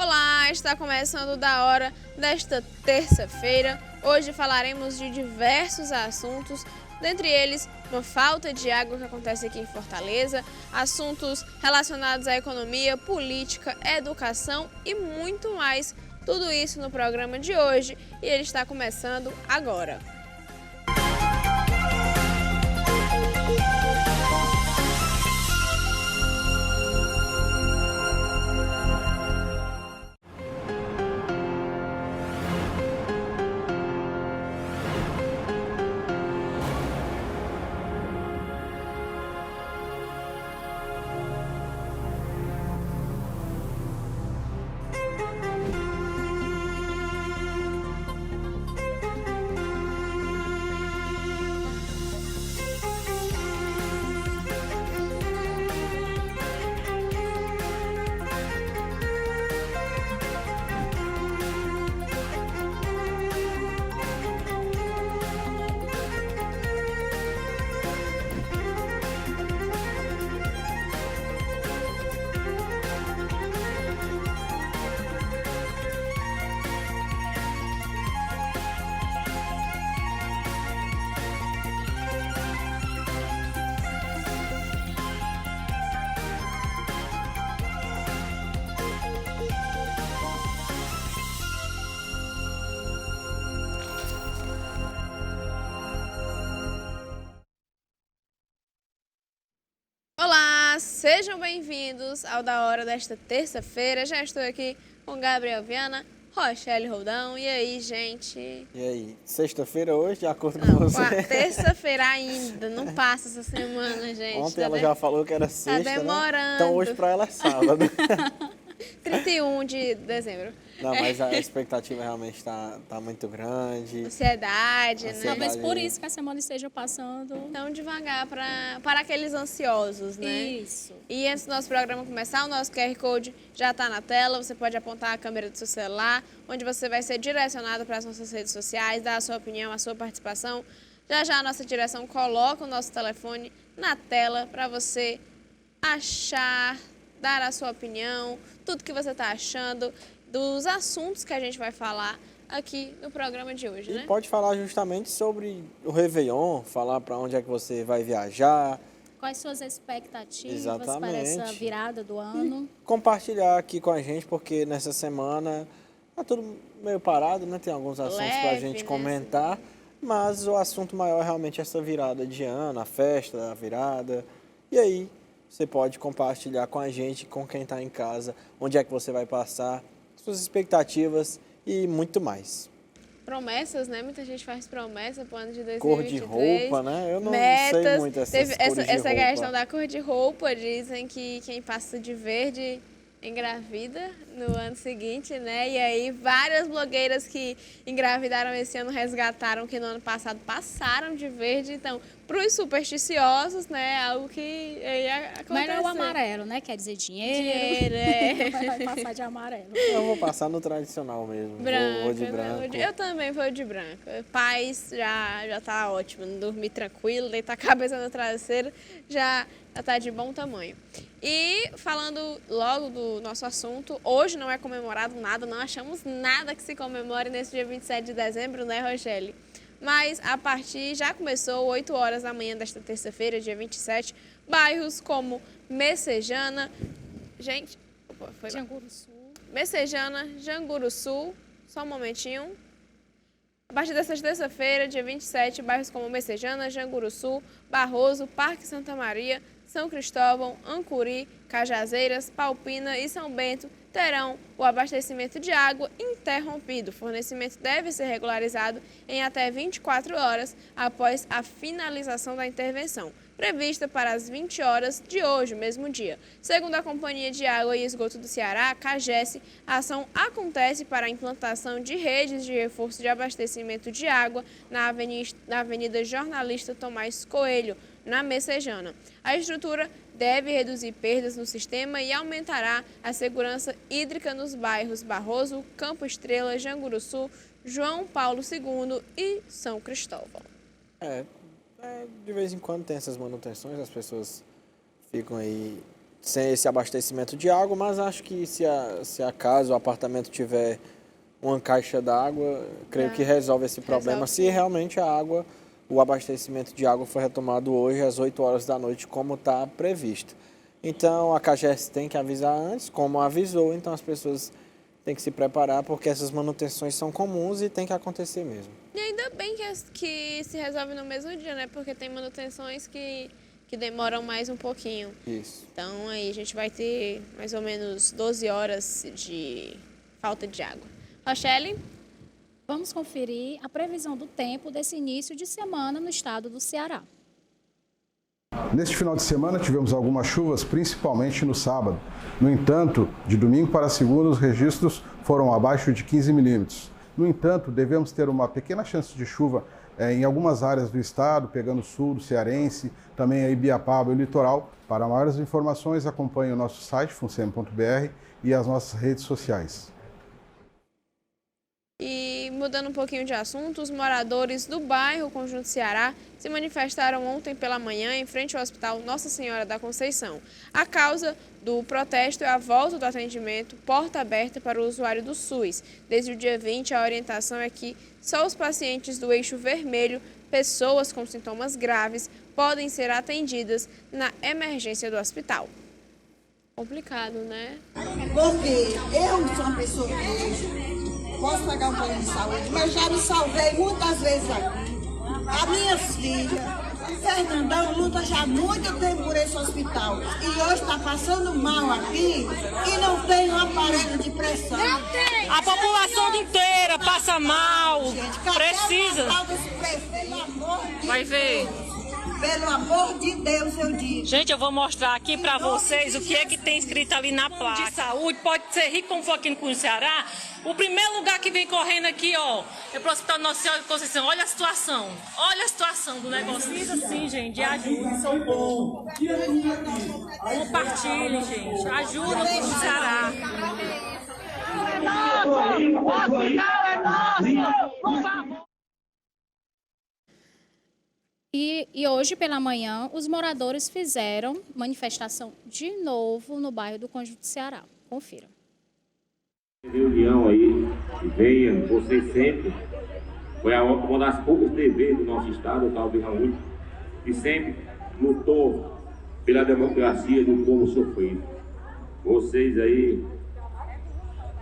Olá, está começando da hora desta terça-feira. Hoje falaremos de diversos assuntos, dentre eles uma falta de água que acontece aqui em Fortaleza, assuntos relacionados à economia, política, educação e muito mais. Tudo isso no programa de hoje e ele está começando agora. Olá, sejam bem-vindos ao Da Hora desta terça-feira. Já estou aqui com Gabriel Viana, Rochelle Roldão. E aí, gente? E aí, sexta-feira hoje, de acordo com Não, você? terça-feira ainda, não passa essa semana, gente. Ontem ela já falou que era sexta, tá demorando. né? Então hoje pra ela é sábado. 31 de dezembro. Não, mas a expectativa realmente tá muito grande. Ansiedade, né? Talvez por isso que a semana esteja passando. Então, devagar para aqueles ansiosos, né? Isso. E antes do nosso programa começar, o nosso QR Code já está na tela. Você pode apontar a câmera do seu celular, onde você vai ser direcionado para as nossas redes sociais, dar a sua opinião, a sua participação. Já já a nossa direção coloca o nosso telefone na tela para você achar, dar a sua opinião, tudo que você está achando dos assuntos que a gente vai falar aqui no programa de hoje, né? E pode falar justamente sobre o Réveillon, falar para onde é que você vai viajar. Quais suas expectativas Exatamente. para essa virada do ano? Compartilhar aqui com a gente, porque nessa semana tá tudo meio parado, né? Tem alguns assuntos pra Leve, gente né? comentar, mas o assunto maior é realmente essa virada de ano, a festa, a virada. E aí, você pode compartilhar com a gente, com quem está em casa, onde é que você vai passar, suas expectativas e muito mais. Promessas, né? Muita gente faz promessa pro ano de 2023. Cor de roupa, né? Eu não metas. sei muito essas Teve cores de essa roupa. questão da cor de roupa, dizem que quem passa de verde engravida no ano seguinte, né? E aí várias blogueiras que engravidaram esse ano resgataram que no ano passado passaram de verde. Então, para os supersticiosos, né? Algo que ia acontecer. Melhor o amarelo, né? Quer dizer Dinheiro, é. Vai passar de amarelo. Eu vou passar no tradicional mesmo. Branco, vou de né? branco. Eu também vou de branco. Paz já tá ótimo. Dormir tranquilo, deitar a cabeça no travesseiro, já tá de bom tamanho. E falando logo do nosso assunto, hoje não é comemorado nada, não achamos nada que se comemore nesse dia 27 de dezembro, né, Rochelle? Mas a partir, já começou, 8 horas da manhã desta terça-feira, dia 27, bairros como Messejana, gente, foi lá. Messejana, Janguruçu, só um momentinho. A partir desta terça-feira, dia 27, bairros como Messejana, Janguruçu, Barroso, Parque Santa Maria, São Cristóvão, Ancuri, Cajazeiras, Palpina e São Bento terão o abastecimento de água interrompido. O fornecimento deve ser regularizado em até 24 horas após a finalização da intervenção, prevista para as 20 horas de hoje, mesmo dia. Segundo a Companhia de Água e Esgoto do Ceará, CAGES, a ação acontece para a implantação de redes de reforço de abastecimento de água na Avenida Jornalista Tomás Coelho, na Messejana. A estrutura deve reduzir perdas no sistema e aumentará a segurança hídrica nos bairros Barroso, Campo Estrela, Janguruçu, João Paulo II e São Cristóvão. De vez em quando tem essas manutenções, as pessoas ficam aí sem esse abastecimento de água, mas acho que se a casa, o apartamento tiver uma caixa d'água, creio que resolve esse problema, se realmente a água, o abastecimento de água for retomado hoje às 8 horas da noite, como está previsto. Então, a CAGES tem que avisar antes, como avisou, então as pessoas têm que se preparar, porque essas manutenções são comuns e tem que acontecer mesmo. E ainda bem que se resolve no mesmo dia, né? Porque tem manutenções que demoram mais um pouquinho. Isso. Então, aí a gente vai ter mais ou menos 12 horas de falta de água. Rochelle? Vamos conferir a previsão do tempo desse início de semana no estado do Ceará. Neste final de semana tivemos algumas chuvas, principalmente no sábado. No entanto, de domingo para segunda, os registros foram abaixo de 15 milímetros. No entanto, devemos ter uma pequena chance de chuva em algumas áreas do estado, pegando o sul do cearense, também a Ibiapaba e o litoral. Para maiores informações, acompanhe o nosso site, funcem.br, e as nossas redes sociais. E mudando um pouquinho de assunto, os moradores do bairro Conjunto Ceará se manifestaram ontem pela manhã em frente ao Hospital Nossa Senhora da Conceição. A causa do protesto é a volta do atendimento porta aberta para o usuário do SUS. Desde o dia 20, a orientação é que só os pacientes do eixo vermelho, pessoas com sintomas graves, podem ser atendidas na emergência do hospital. Complicado, né? Porque eu sou uma pessoa que posso pagar um plano de saúde, mas já me salvei muitas vezes aqui. A minha filha, Fernandão, luta já há muito tempo por esse hospital. E hoje está passando mal aqui e não tem um aparelho de pressão. Não tem! A população inteira passa mal, Gente, precisa. Vai ver. Pelo amor de Deus, eu digo. Gente, eu vou mostrar aqui pra vocês o que é que tem escrito ali na placa. De saúde, pode ser rico como for aqui no Ceará. O primeiro lugar que vem correndo aqui, ó, é pro Hospital Nossa Senhora da Conceição. Olha a situação. Olha a situação do negócio. Precisa sim, gente, de ajuda e socorro. Compartilhem, gente. Ajuda o Ceará. É nosso! O hospital é nosso! Por favor! E hoje, pela manhã, os moradores fizeram manifestação de novo no bairro do Conjunto Ceará. Confira. Reunião aí, venha, vocês sempre, foi uma das poucas TVs do nosso estado, talvez a única, que sempre lutou pela democracia do povo sofrido. Vocês aí,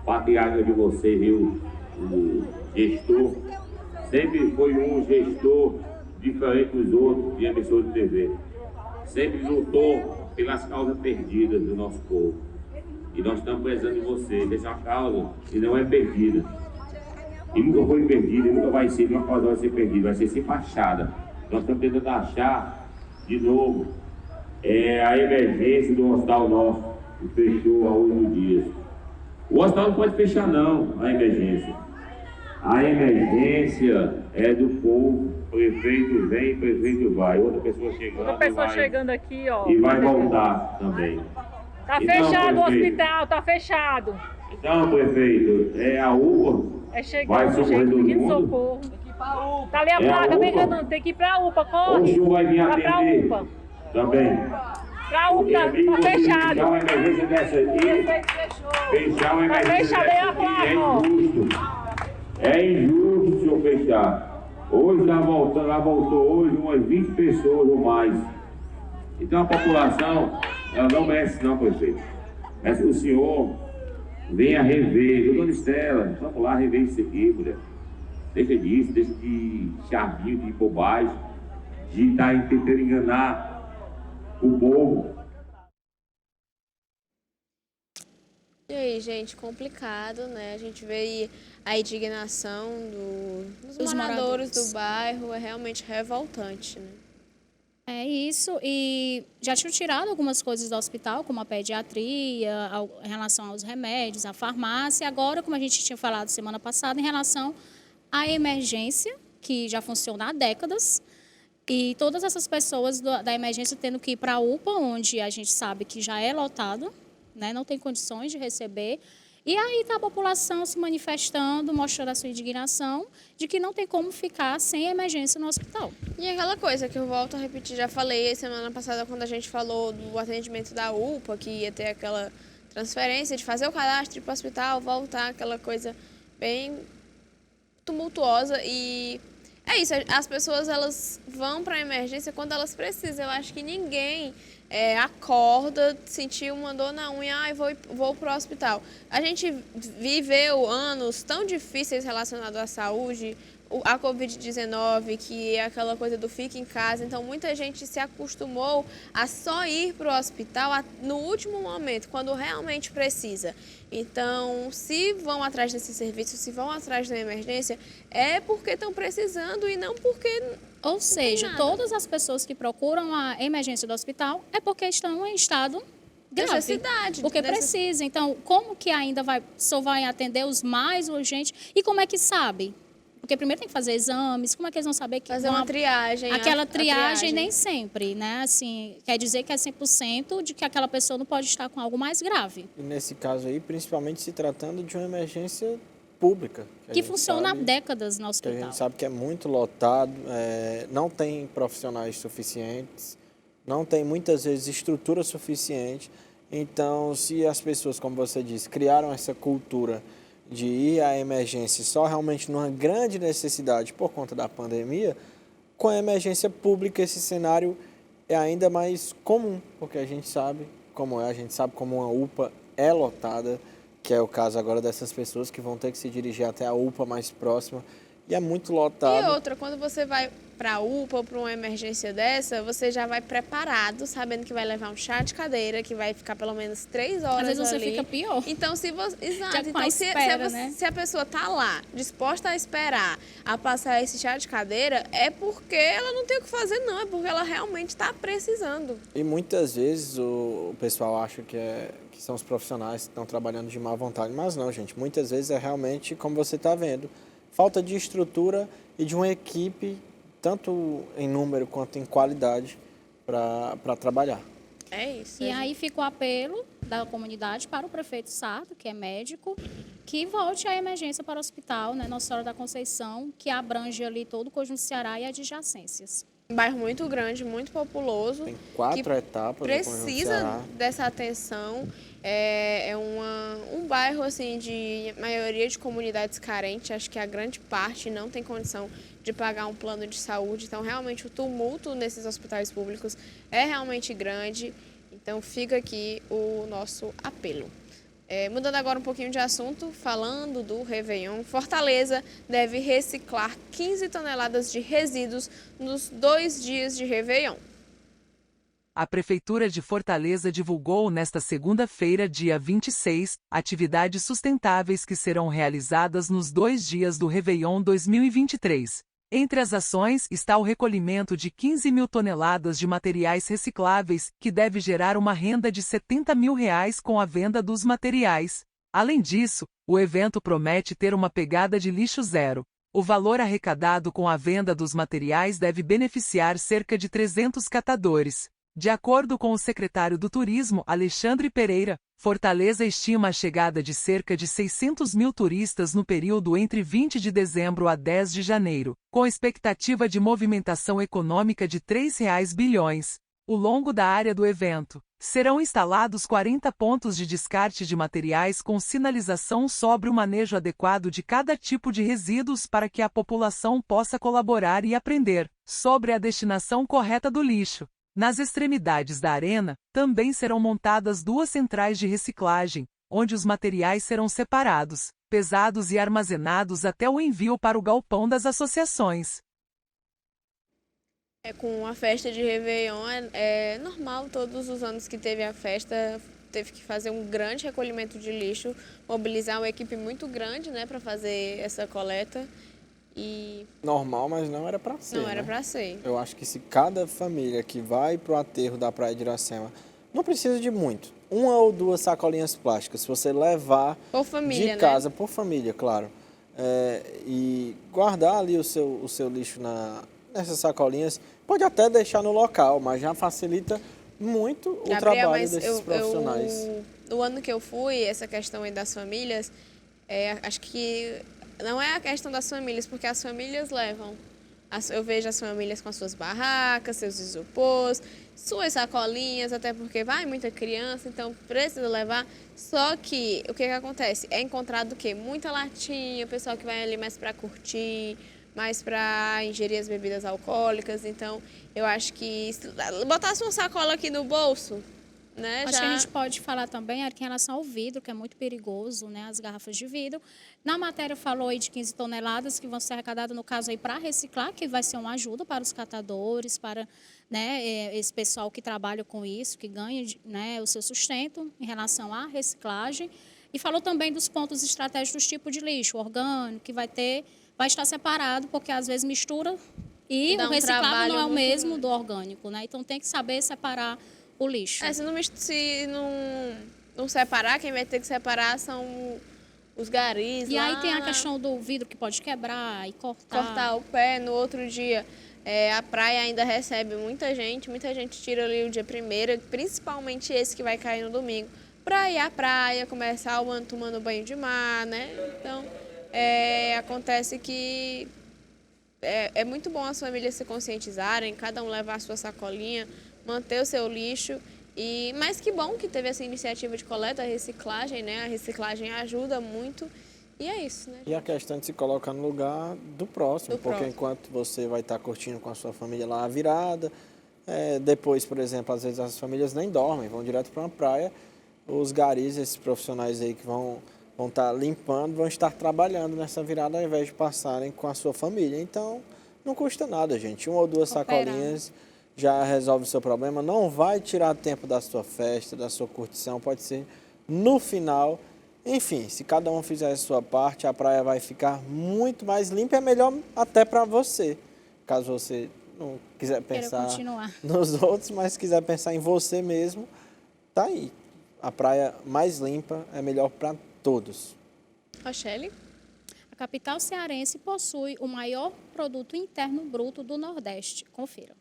patriarca de vocês, viu, o gestor, sempre foi um gestor diferente dos outros de emissor de TV. Sempre lutou pelas causas perdidas do nosso povo. E nós estamos precisando de vocês. Essa é uma causa que não é perdida. E nunca foi perdida, e nunca vai ser, uma causa vai ser perdida, vai ser sempre achada. Nós estamos tentando achar de novo a emergência do hospital nosso, que fechou há 8 dias. O hospital não pode fechar não, a emergência. A emergência é do povo. Prefeito vem, prefeito vai. Outra pessoa chegando aqui, ó. E vai voltar também. Tá então, fechado o hospital, tá fechado. Então, prefeito, a UPA é chegando, vai gente, pedindo socorro. Tem que ir pra UPA. Tá ali a placa, bem grandão, tem que ir pra UPA, corre. O senhor vai vir atender pra UPA. Também. Pra UPA, tá fechado. Fechar uma emergência dessa aqui. Fechar uma emergência dessa aqui é injusto. É injusto o senhor fechar. Hoje já voltou hoje umas 20 pessoas ou mais. Então a população, ela não merece não, prefeito. Mas o senhor venha rever. Dona Estela, vamos lá rever isso aqui, mulher. Deixa disso, deixa de charminho, de bobagem, de estar tentando enganar o povo. E aí, gente, complicado, né? A gente vê aí a indignação dos moradores do bairro, é realmente revoltante, né? É isso, e já tinham tirado algumas coisas do hospital, como a pediatria, em relação aos remédios, a farmácia. Agora, como a gente tinha falado semana passada, em relação à emergência, que já funciona há décadas, e todas essas pessoas da emergência tendo que ir para a UPA, onde a gente sabe que já é lotado, né, não tem condições de receber, E aí está a população se manifestando, mostrando a sua indignação de que não tem como ficar sem emergência no hospital. E aquela coisa que eu volto a repetir, já falei semana passada quando a gente falou do atendimento da UPA, que ia ter aquela transferência de fazer o cadastro, ir para o hospital, voltar, aquela coisa bem tumultuosa. E é isso, as pessoas elas vão para a emergência quando elas precisam. Eu acho que ninguém acorda, sentiu uma dor na unha, vou para o hospital. A gente viveu anos tão difíceis relacionados à saúde, a Covid-19, que é aquela coisa do fica em casa. Então, muita gente se acostumou a só ir para o hospital no último momento, quando realmente precisa. Então, se vão atrás desse serviço, se vão atrás da emergência, é porque estão precisando e não porque... Ou seja, todas as pessoas que procuram a emergência do hospital é porque estão em estado grave. Necessidade. Porque precisa. Então, como que ainda só vai atender os mais urgentes? E como é que sabe? Porque primeiro tem que fazer exames, como é que eles vão saber que... Fazer uma triagem. Aquela triagem nem sempre, né? Assim, quer dizer que é 100% de que aquela pessoa não pode estar com algo mais grave. E nesse caso aí, principalmente se tratando de uma emergência pública. Que funciona há décadas no Que a hospital. gente sabe que é muito lotado, não tem profissionais suficientes, não tem muitas vezes estrutura suficiente. Então, se as pessoas, como você disse, criaram essa cultura de ir à emergência só realmente numa grande necessidade por conta da pandemia, com a emergência pública esse cenário é ainda mais comum, porque a gente sabe como é, a gente sabe como uma UPA é lotada, que é o caso agora dessas pessoas que vão ter que se dirigir até a UPA mais próxima, e é muito lotado. E outra, quando você vai para a UPA ou para uma emergência dessa, você já vai preparado, sabendo que vai levar um chá de cadeira, que vai ficar pelo menos 3 horas ali. Às vezes você fica pior. Então, se você... Exato. Já com Então, a espera, né? se a pessoa tá lá, disposta a esperar, a passar esse chá de cadeira, é porque ela não tem o que fazer, não. É porque ela realmente está precisando. E muitas vezes o pessoal acha que são os profissionais que estão trabalhando de má vontade, mas não, gente. Muitas vezes é realmente, como você está vendo, falta de estrutura e de uma equipe, tanto em número quanto em qualidade, para trabalhar. É isso. E aí fica o apelo da comunidade para o prefeito Sarto, que é médico, que volte a emergência para o hospital, né, Nossa Senhora da Conceição, que abrange ali todo o conjunto Ceará e adjacências. Um bairro muito grande, muito populoso. Tem 4 etapas. Precisa dessa atenção. É um bairro assim de maioria de comunidades carentes. Acho que a grande parte não tem condição de pagar um plano de saúde. Então, realmente, o tumulto nesses hospitais públicos é realmente grande. Então, fica aqui o nosso apelo. Mudando agora um pouquinho de assunto, falando do Réveillon, Fortaleza deve reciclar 15 toneladas de resíduos nos 2 dias de Réveillon. A Prefeitura de Fortaleza divulgou nesta segunda-feira, dia 26, atividades sustentáveis que serão realizadas nos 2 dias do Réveillon 2023. Entre as ações está o recolhimento de 15 mil toneladas de materiais recicláveis, que deve gerar uma renda de R$70 mil com a venda dos materiais. Além disso, o evento promete ter uma pegada de lixo zero. O valor arrecadado com a venda dos materiais deve beneficiar cerca de 300 catadores. De acordo com o secretário do Turismo, Alexandre Pereira, Fortaleza estima a chegada de cerca de 600 mil turistas no período entre 20 de dezembro a 10 de janeiro, com expectativa de movimentação econômica de R$3 bilhões. Ao longo da área do evento, serão instalados 40 pontos de descarte de materiais com sinalização sobre o manejo adequado de cada tipo de resíduos para que a população possa colaborar e aprender sobre a destinação correta do lixo. Nas extremidades da arena, também serão montadas 2 centrais de reciclagem, onde os materiais serão separados, pesados e armazenados até o envio para o galpão das associações. Com a festa de Réveillon, é normal, todos os anos que teve a festa, teve que fazer um grande recolhimento de lixo, mobilizar uma equipe muito grande, né, para fazer essa coleta. Normal, mas não era para ser. Não era para ser. Eu acho que se cada família que vai para o aterro da Praia de Iracema, não precisa de muito, 1 ou 2 sacolinhas plásticas, se você levar por família, de casa, né? Por família, claro, e guardar ali o seu lixo nessas sacolinhas, pode até deixar no local, mas já facilita muito o trabalho desses profissionais. no ano que eu fui, essa questão aí das famílias, acho que não é a questão das famílias, porque as famílias levam. Eu vejo as famílias com as suas barracas, seus isopors, suas sacolinhas, até porque vai muita criança, então precisa levar. Só que o que acontece? É encontrado o quê? Muita latinha, o pessoal que vai ali mais para curtir, mais para ingerir as bebidas alcoólicas. Então, eu acho que se botasse uma sacola aqui no bolso, né? Acho que a gente pode falar também, Eric, em relação ao vidro, que é muito perigoso, né? As garrafas de vidro. Na matéria falou aí de 15 toneladas que vão ser arrecadadas, no caso aí, para reciclar, que vai ser uma ajuda para os catadores, para, né, esse pessoal que trabalha com isso, que ganha, né, o seu sustento em relação à reciclagem. E falou também dos pontos estratégicos do tipo de lixo, orgânico, que vai estar separado, porque às vezes mistura e o reciclado não é o mesmo do orgânico, né? Então tem que saber separar o lixo. Se não separar, quem vai ter que separar são os garis. E lá, aí tem a questão do vidro que pode quebrar e cortar o pé. No outro dia, a praia ainda recebe muita gente tira ali o dia primeiro, principalmente esse que vai cair no domingo, para ir à praia, começar o ano tomando banho de mar, né? Então, acontece que é muito bom as famílias se conscientizarem, cada um levar a sua sacolinha, manter o seu lixo. Mas que bom que teve essa iniciativa de coleta, reciclagem, né? A reciclagem ajuda muito e é isso, né? E a questão de se colocar no lugar do próximo, porque enquanto você vai estar curtindo com a sua família lá a virada, depois, por exemplo, às vezes as famílias nem dormem, vão direto para uma praia, os garis, esses profissionais aí que vão estar limpando, vão estar trabalhando nessa virada ao invés de passarem com a sua família. Então, não custa nada, gente. Uma ou duas sacolinhas já resolve o seu problema. Não vai tirar tempo da sua festa, da sua curtição, pode ser no final. Enfim, se cada um fizer a sua parte, a praia vai ficar muito mais limpa e é melhor até para você. Caso você não quiser pensar nos outros, mas quiser pensar em você mesmo, tá aí. A praia mais limpa é melhor para todos. Rochelle? A capital cearense possui o maior produto interno bruto do Nordeste. Confira.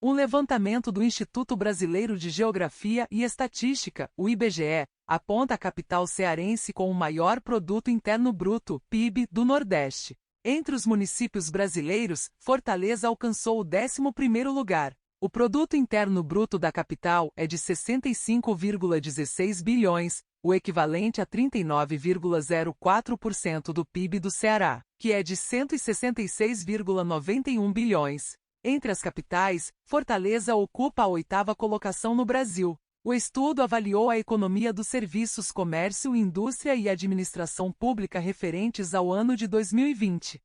Um levantamento do Instituto Brasileiro de Geografia e Estatística, o IBGE, aponta a capital cearense com o maior produto interno bruto, PIB, do Nordeste. Entre os municípios brasileiros, Fortaleza alcançou o 11º lugar. O produto interno bruto da capital é de 65,16 bilhões, o equivalente a 39,04% do PIB do Ceará, que é de 166,91 bilhões. Entre as capitais, Fortaleza ocupa a 8ª colocação no Brasil. O estudo avaliou a economia dos serviços, comércio, indústria e administração pública referentes ao ano de 2020.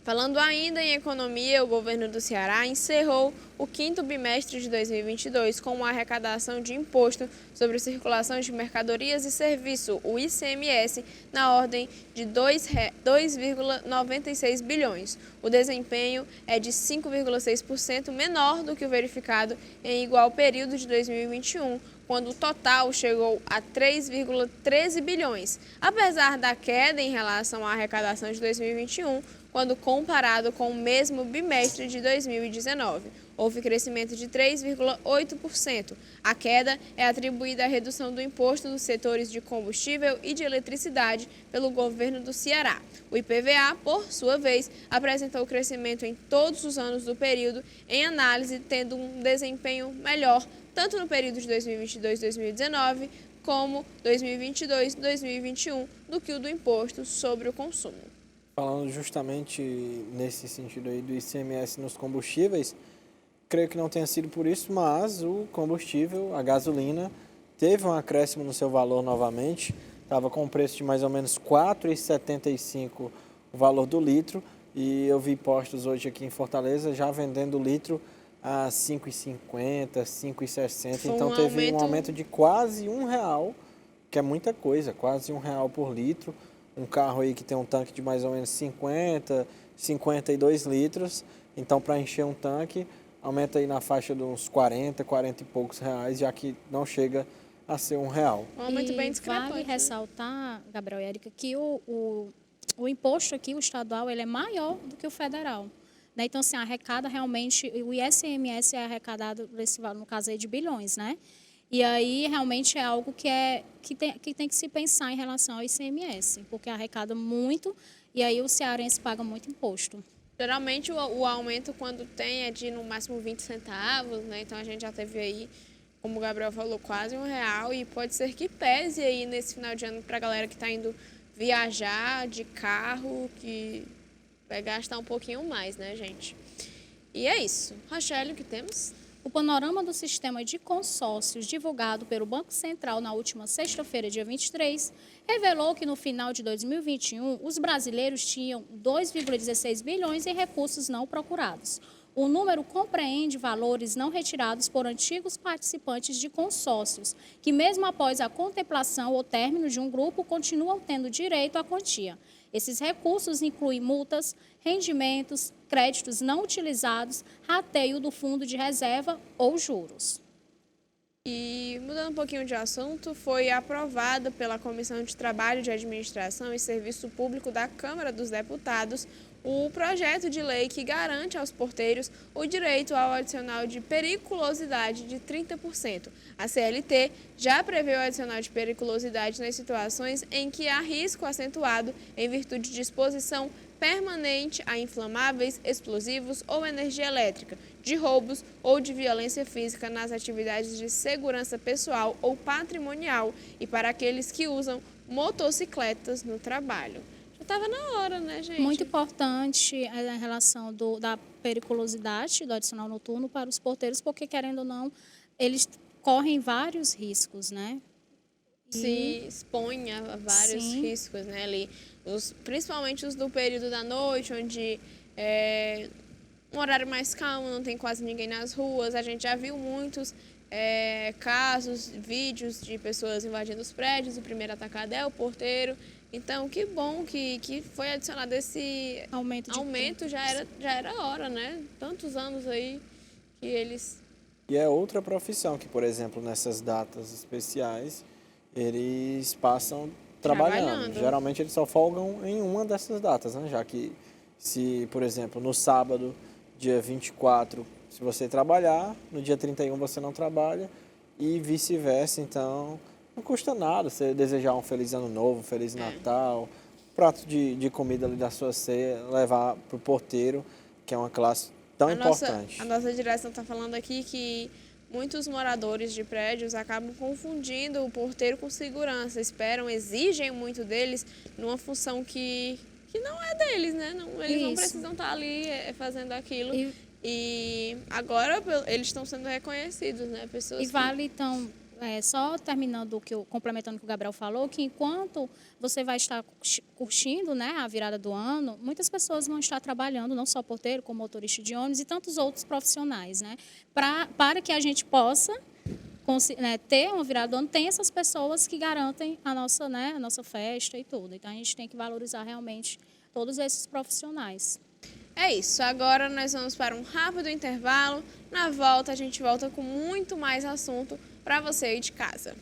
Falando ainda em economia, o governo do Ceará encerrou o 5º bimestre de 2022 com uma arrecadação de imposto sobre circulação de mercadorias e serviço, o ICMS, na ordem de 2,96 bilhões. O desempenho é de 5,6% menor do que o verificado em igual período de 2021, quando o total chegou a 3,13 bilhões. Apesar da queda em relação à arrecadação de 2021, quando comparado com o mesmo bimestre de 2019. Houve crescimento de 3,8%. A queda é atribuída à redução do imposto dos setores de combustível e de eletricidade pelo governo do Ceará. O IPVA, por sua vez, apresentou crescimento em todos os anos do período, em análise, tendo um desempenho melhor, tanto no período de 2022-2019, como 2022-2021, do que o do imposto sobre o consumo. Falando justamente nesse sentido aí do ICMS nos combustíveis, creio que não tenha sido por isso, mas o combustível, a gasolina, teve um acréscimo no seu valor novamente. Estava com um preço de mais ou menos R$ 4,75 o valor do litro. E eu vi postos hoje aqui em Fortaleza já vendendo o litro a R$ 5,50, R$ 5,60. Então teve um aumento de quase R$1, que é muita coisa, quase R$1 por litro. Um carro aí que tem um tanque de mais ou menos 52 litros. Então, para encher um tanque, aumenta aí na faixa de uns 40 e poucos reais, já que não chega a ser R$1. Um aumento bem discrepante. Vale ressaltar, Gabriel e Érica, que o imposto aqui, o estadual, ele é maior do que o federal. né? Então, assim, arrecada realmente, o ICMS é arrecadado, no caso aí, de bilhões, né? E aí, realmente, é algo que tem que se pensar em relação ao ICMS, porque arrecada muito e aí o cearense paga muito imposto. Geralmente, o aumento, quando tem, é de, no máximo, 20 centavos, né? Então, a gente já teve aí, como o Gabriel falou, quase R$1, e pode ser que pese aí nesse final de ano para a galera que está indo viajar de carro, que vai gastar um pouquinho mais, né, gente? E é isso. Rochelle, o que temos? O panorama do sistema de consórcios divulgado pelo Banco Central na última sexta-feira, dia 23, revelou que no final de 2021, os brasileiros tinham 2,16 bilhões em recursos não procurados. O número compreende valores não retirados por antigos participantes de consórcios, que mesmo após a contemplação ou término de um grupo, continuam tendo direito à quantia. Esses recursos incluem multas, rendimentos, créditos não utilizados, rateio do fundo de reserva ou juros. E, mudando um pouquinho de assunto, foi aprovado pela Comissão de Trabalho de Administração e Serviço Público da Câmara dos Deputados o projeto de lei que garante aos porteiros o direito ao adicional de periculosidade de 30%. A CLT já prevê o adicional de periculosidade nas situações em que há risco acentuado em virtude de exposição permanente a inflamáveis, explosivos ou energia elétrica, de roubos ou de violência física nas atividades de segurança pessoal ou patrimonial e para aqueles que usam motocicletas no trabalho. Já estava na hora, né, gente? Muito importante a relação da periculosidade do adicional noturno para os porteiros, porque, querendo ou não, eles correm vários riscos, né? Se expõe a vários riscos, né, ali. Principalmente os do período da noite, onde é um horário mais calmo, não tem quase ninguém nas ruas. A gente já viu muitos casos, vídeos de pessoas invadindo os prédios, o primeiro atacado é o porteiro. Então, que bom que foi adicionado esse aumento, já era hora, né? Tantos anos aí que eles... E é outra profissão que, por exemplo, nessas datas especiais, eles passam trabalhando. Geralmente eles só folgam em uma dessas datas, né? Já que se, por exemplo, no sábado, dia 24, se você trabalhar, no dia 31 você não trabalha e vice-versa. Então, não custa nada você desejar um Feliz Ano Novo, Feliz Natal, prato de comida ali da sua ceia, levar para o porteiro, que é uma classe tão importante. A nossa direção está falando aqui que muitos moradores de prédios acabam confundindo o porteiro com segurança, exigem muito deles numa função que não é deles, né? Eles não precisam estar ali fazendo aquilo. E agora eles estão sendo reconhecidos, né? Pessoas vale, então, só terminando, complementando o que o Gabriel falou, que enquanto você vai estar curtindo, né, a virada do ano, muitas pessoas vão estar trabalhando, não só porteiro, como motorista de ônibus e tantos outros profissionais, né? Para que a gente possa ter uma virada do ano, tem essas pessoas que garantem a nossa festa e tudo. Então, a gente tem que valorizar realmente todos esses profissionais. É isso, agora nós vamos para um rápido intervalo. Na volta, a gente volta com muito mais assunto para você aí de casa.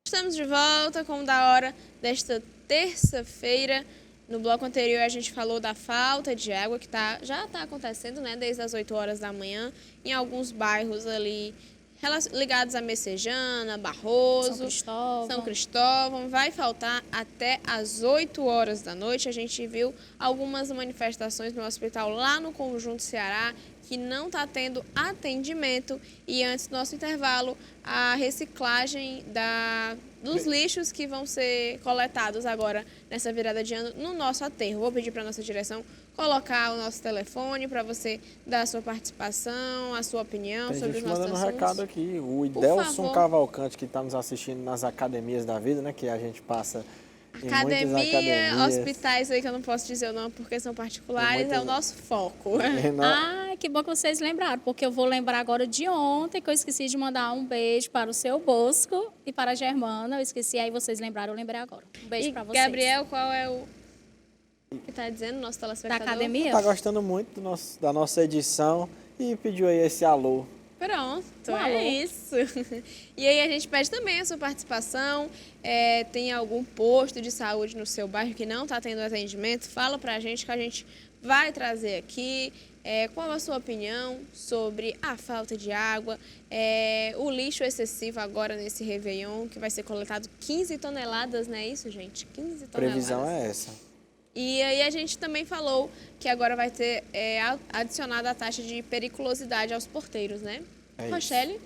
Estamos de volta com o Da Hora desta terça-feira. No bloco anterior a gente falou da falta de água que já está acontecendo, né, desde as 8 horas da manhã em alguns bairros ali ligados a Messejana, Barroso, São Cristóvão. Vai faltar até as 8 horas da noite. A gente viu algumas manifestações no hospital lá no Conjunto Ceará que não está tendo atendimento. E antes do nosso intervalo, a reciclagem dos lixos que vão ser coletados agora nessa virada de ano no nosso aterro. Vou pedir para a nossa direção colocar o nosso telefone para você dar a sua participação, a sua opinião sobre os nossos assuntos. Tem gente mandando recado aqui. O Idelson Cavalcante, que está nos assistindo nas academias da vida, né? Que a gente passa em muitas academias. Hospitais aí que eu não posso dizer o nome porque são particulares, é o nosso foco. Ai, que bom que vocês lembraram, porque eu vou lembrar agora de ontem, que eu esqueci de mandar um beijo para o seu Bosco e para a Germana. Eu esqueci, aí vocês lembraram, eu lembrei agora. Um beijo para vocês. Gabriel, qual é o que está dizendo, nosso Da telespectador? academia? Tá gostando muito da nossa edição e pediu aí esse alô. Pronto, Alô. é isso. E aí a gente pede também a sua participação. Tem algum posto de saúde no seu bairro que não está tendo atendimento? Fala pra gente que a gente vai trazer aqui. Qual a sua opinião sobre a falta de água, o lixo excessivo agora nesse Réveillon, que vai ser coletado 15 toneladas, não é isso, gente? 15 toneladas. Previsão é essa. E aí a gente também falou que agora vai ter adicionada a taxa de periculosidade aos porteiros, né? É isso. Rochelle?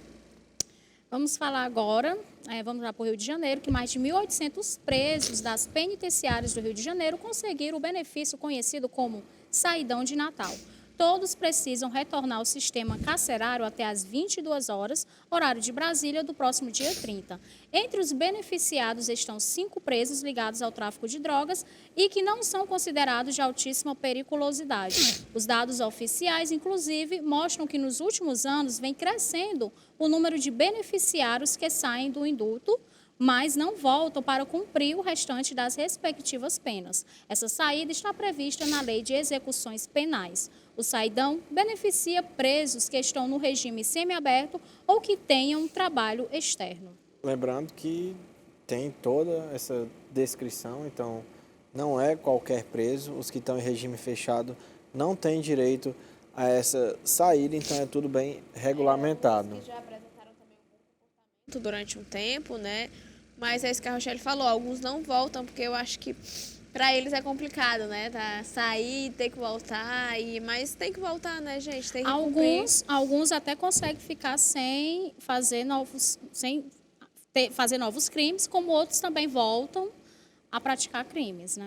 Vamos falar agora, vamos lá para o Rio de Janeiro, que mais de 1.800 presos das penitenciárias do Rio de Janeiro conseguiram o benefício conhecido como saidão de Natal. Todos precisam retornar ao sistema carcerário até às 22 horas, horário de Brasília, do próximo dia 30. Entre os beneficiados estão 5 presos ligados ao tráfico de drogas e que não são considerados de altíssima periculosidade. Os dados oficiais, inclusive, mostram que nos últimos anos vem crescendo o número de beneficiários que saem do indulto, mas não voltam para cumprir o restante das respectivas penas. Essa saída está prevista na Lei de Execuções Penais. O saidão beneficia presos que estão no regime semiaberto ou que tenham trabalho externo. Lembrando que tem toda essa descrição, então não é qualquer preso. Os que estão em regime fechado não têm direito a essa saída, então é tudo bem regulamentado. Já apresentaram também um bom comportamento durante um tempo, né? Mas é isso que a Rochelle falou, alguns não voltam, porque eu acho que para eles é complicado, né? Sair, ter que voltar, mas tem que voltar, né, gente? Tem que cumprir. Alguns até conseguem ficar sem fazer novos crimes, como outros também voltam a praticar crimes, né?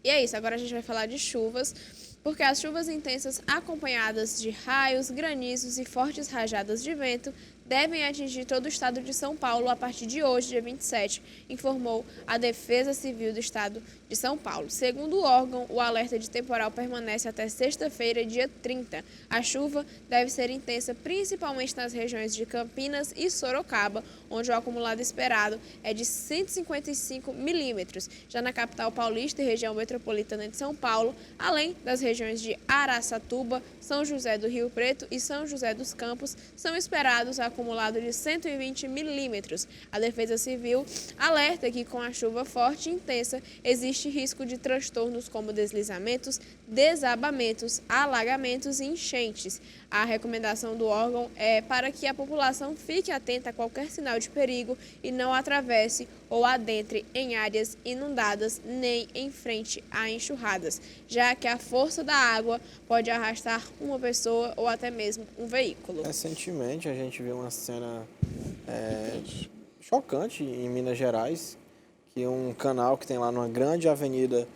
E é isso, agora a gente vai falar de chuvas, porque as chuvas intensas acompanhadas de raios, granizos e fortes rajadas de vento devem atingir todo o estado de São Paulo a partir de hoje, dia 27, informou a Defesa Civil do Estado de São Paulo. Segundo o órgão, o alerta de temporal permanece até sexta-feira, dia 30. A chuva deve ser intensa principalmente nas regiões de Campinas e Sorocaba, onde o acumulado esperado é de 155 milímetros. Já na capital paulista e região metropolitana de São Paulo, além das regiões de Araçatuba, São José do Rio Preto e São José dos Campos, são esperados acumulado de 120 milímetros. A Defesa Civil alerta que com a chuva forte e intensa existe risco de transtornos como deslizamentos, desabamentos, alagamentos e enchentes. A recomendação do órgão é para que a população fique atenta a qualquer sinal de perigo e não atravesse ou adentre em áreas inundadas nem em frente a enxurradas, já que a força da água pode arrastar uma pessoa ou até mesmo um veículo. Recentemente a gente viu uma cena chocante em Minas Gerais, que um canal que tem lá numa grande avenida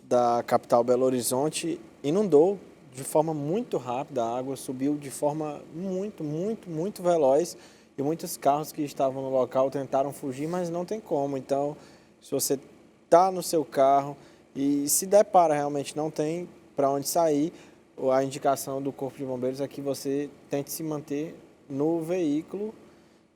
da capital Belo Horizonte inundou de forma muito rápida, a água subiu de forma muito veloz e muitos carros que estavam no local tentaram fugir, mas não tem como. Então, se você está no seu carro e se depara realmente não tem para onde sair, a indicação do Corpo de Bombeiros é que você tente se manter no veículo,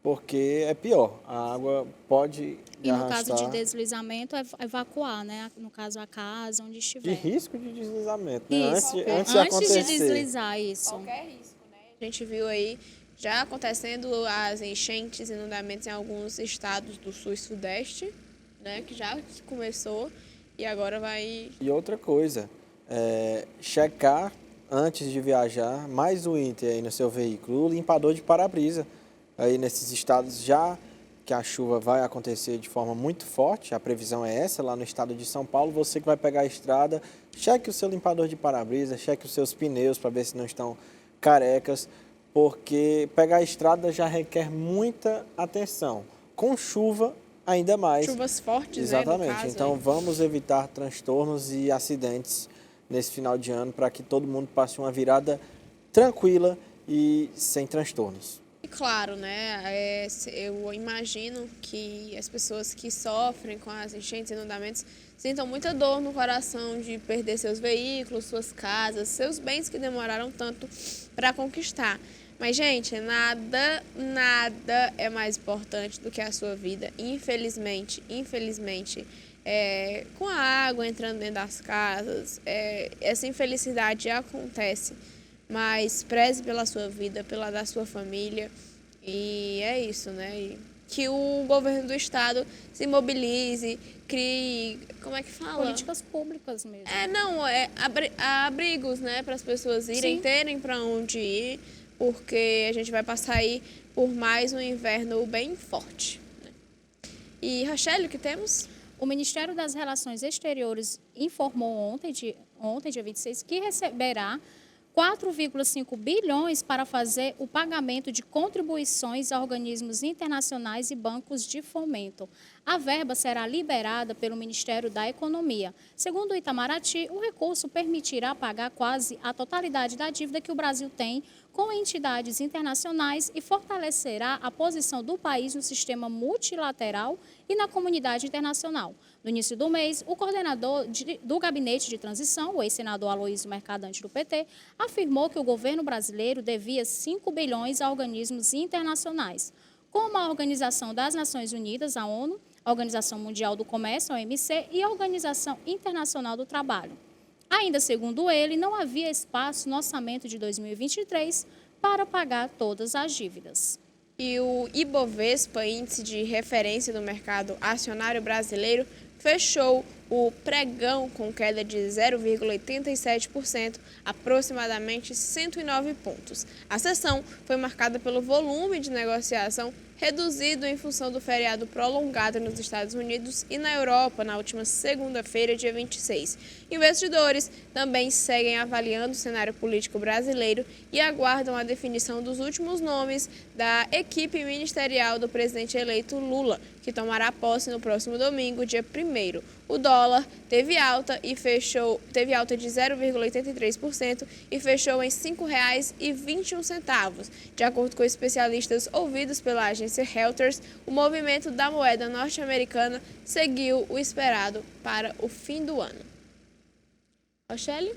porque é pior. A água pode E no arrastar. caso de deslizamento, evacuar, né? No caso, a casa, onde estiver. De risco de deslizamento, né? Isso. Antes de acontecer. de deslizar, isso. Qualquer risco, né? A gente viu aí já acontecendo as enchentes, inundamentos em alguns estados do sul e sudeste, né? Que já começou e agora vai... E outra coisa, checar antes de viajar mais o Inter aí no seu veículo, o limpador de para-brisa. Aí nesses estados já que a chuva vai acontecer de forma muito forte, a previsão é essa, lá no estado de São Paulo, você que vai pegar a estrada, cheque o seu limpador de para-brisa, cheque os seus pneus para ver se não estão carecas, porque pegar a estrada já requer muita atenção. Com chuva, ainda mais. Chuvas fortes, exatamente. né, no caso, Então, vamos evitar transtornos e acidentes nesse final de ano para que todo mundo passe uma virada tranquila e sem transtornos. E claro, né, eu imagino que as pessoas que sofrem com as enchentes e inundamentos sintam muita dor no coração de perder seus veículos, suas casas, seus bens que demoraram tanto para conquistar. Mas, gente, nada é mais importante do que a sua vida. Infelizmente, com a água entrando dentro das casas, essa infelicidade acontece. Mas preze pela sua vida, pela da sua família. E é isso, né? E que o governo do estado se mobilize, crie, como é que fala? Políticas públicas mesmo. Abrigos, né? Para as pessoas irem, Sim. terem para onde ir, porque a gente vai passar aí por mais um inverno bem forte. Né? E, Rachelle, o que temos? O Ministério das Relações Exteriores informou ontem, dia 26, que receberá 4,5 bilhões para fazer o pagamento de contribuições a organismos internacionais e bancos de fomento. A verba será liberada pelo Ministério da Economia. Segundo o Itamaraty, o recurso permitirá pagar quase a totalidade da dívida que o Brasil tem com entidades internacionais e fortalecerá a posição do país no sistema multilateral e na comunidade internacional. No início do mês, o coordenador do Gabinete de Transição, o ex-senador Aloysio Mercadante do PT, afirmou que o governo brasileiro devia 5 bilhões a organismos internacionais, como a Organização das Nações Unidas, a ONU, a Organização Mundial do Comércio, a OMC, e a Organização Internacional do Trabalho. Ainda segundo ele, não havia espaço no orçamento de 2023 para pagar todas as dívidas. E o Ibovespa, índice de referência do mercado acionário brasileiro, fechou o pregão com queda de 0,87%, aproximadamente 109 pontos. A sessão foi marcada pelo volume de negociação reduzido em função do feriado prolongado nos Estados Unidos e na Europa na última segunda-feira, dia 26. Investidores também seguem avaliando o cenário político brasileiro e aguardam a definição dos últimos nomes da equipe ministerial do presidente eleito Lula, que tomará posse no próximo domingo, dia 1º. O dólar teve alta de 0,83% e fechou em R$ 5,21. De acordo com especialistas ouvidos pela agência Reuters, o movimento da moeda norte-americana seguiu o esperado para o fim do ano. Rachelle?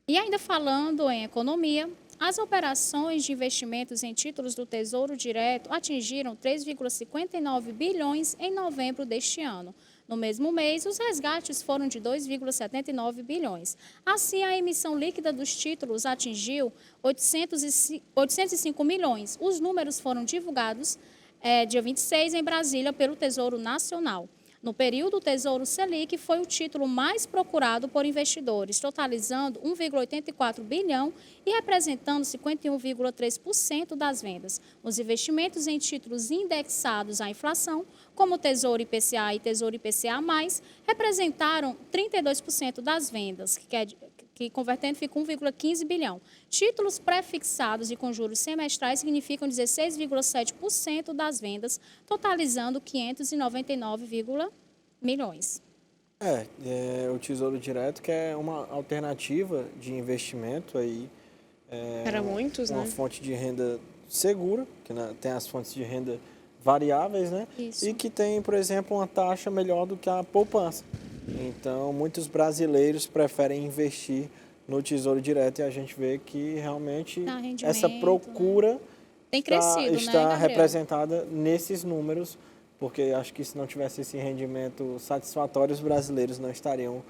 E ainda falando em economia, as operações de investimentos em títulos do Tesouro Direto atingiram 3,59 bilhões em novembro deste ano. No mesmo mês, os resgates foram de 2,79 bilhões. Assim, a emissão líquida dos títulos atingiu 805 milhões. Os números foram divulgados dia 26 em Brasília pelo Tesouro Nacional. No período, o Tesouro Selic foi o título mais procurado por investidores, totalizando 1,84 bilhão e representando 51,3% das vendas. Os investimentos em títulos indexados à inflação, como o Tesouro IPCA e Tesouro IPCA+, representaram 32% das vendas, que convertendo fica 1,15 bilhão. Títulos pré-fixados e com juros semestrais significam 16,7% das vendas, totalizando 599 milhões. O Tesouro Direto, que é uma alternativa de investimento aí. Para muitos, uma né? fonte de renda segura, que tem as fontes de renda variáveis, né? Isso. E que tem, por exemplo, uma taxa melhor do que a poupança. Então, muitos brasileiros preferem investir no Tesouro Direto e a gente vê que realmente essa procura, né? Tem crescido, está né, Gabriel? representada nesses números, porque acho que se não tivesse esse rendimento satisfatório, os brasileiros não estariam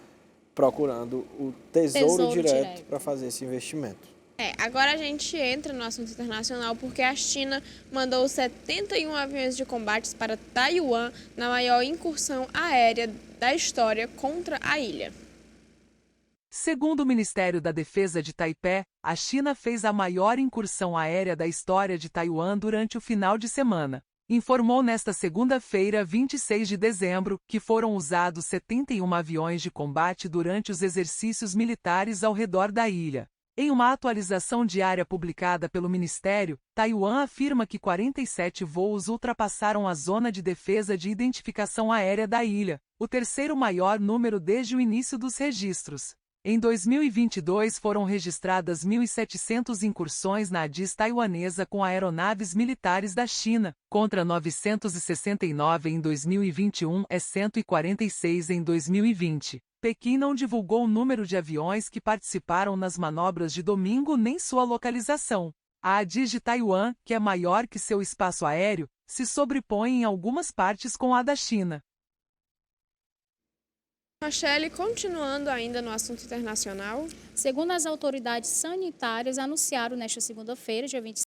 procurando o Tesouro Direto para fazer esse investimento. Agora a gente entra no assunto internacional porque a China mandou 71 aviões de combates para Taiwan na maior incursão aérea da história contra a ilha. Segundo o Ministério da Defesa de Taipei, a China fez a maior incursão aérea da história de Taiwan durante o final de semana. Informou nesta segunda-feira, 26 de dezembro, que foram usados 71 aviões de combate durante os exercícios militares ao redor da ilha. Em uma atualização diária publicada pelo Ministério, Taiwan afirma que 47 voos ultrapassaram a zona de defesa de identificação aérea da ilha, o terceiro maior número desde o início dos registros. Em 2022 foram registradas 1.700 incursões na ADIZ taiwanesa com aeronaves militares da China, contra 969 em 2021 e 146 em 2020. Pequim não divulgou o número de aviões que participaram nas manobras de domingo nem sua localização. A ADIZ de Taiwan, que é maior que seu espaço aéreo, se sobrepõe em algumas partes com a da China. Rochelle, continuando ainda no assunto internacional. Segundo as autoridades sanitárias, anunciaram nesta segunda-feira, dia 26,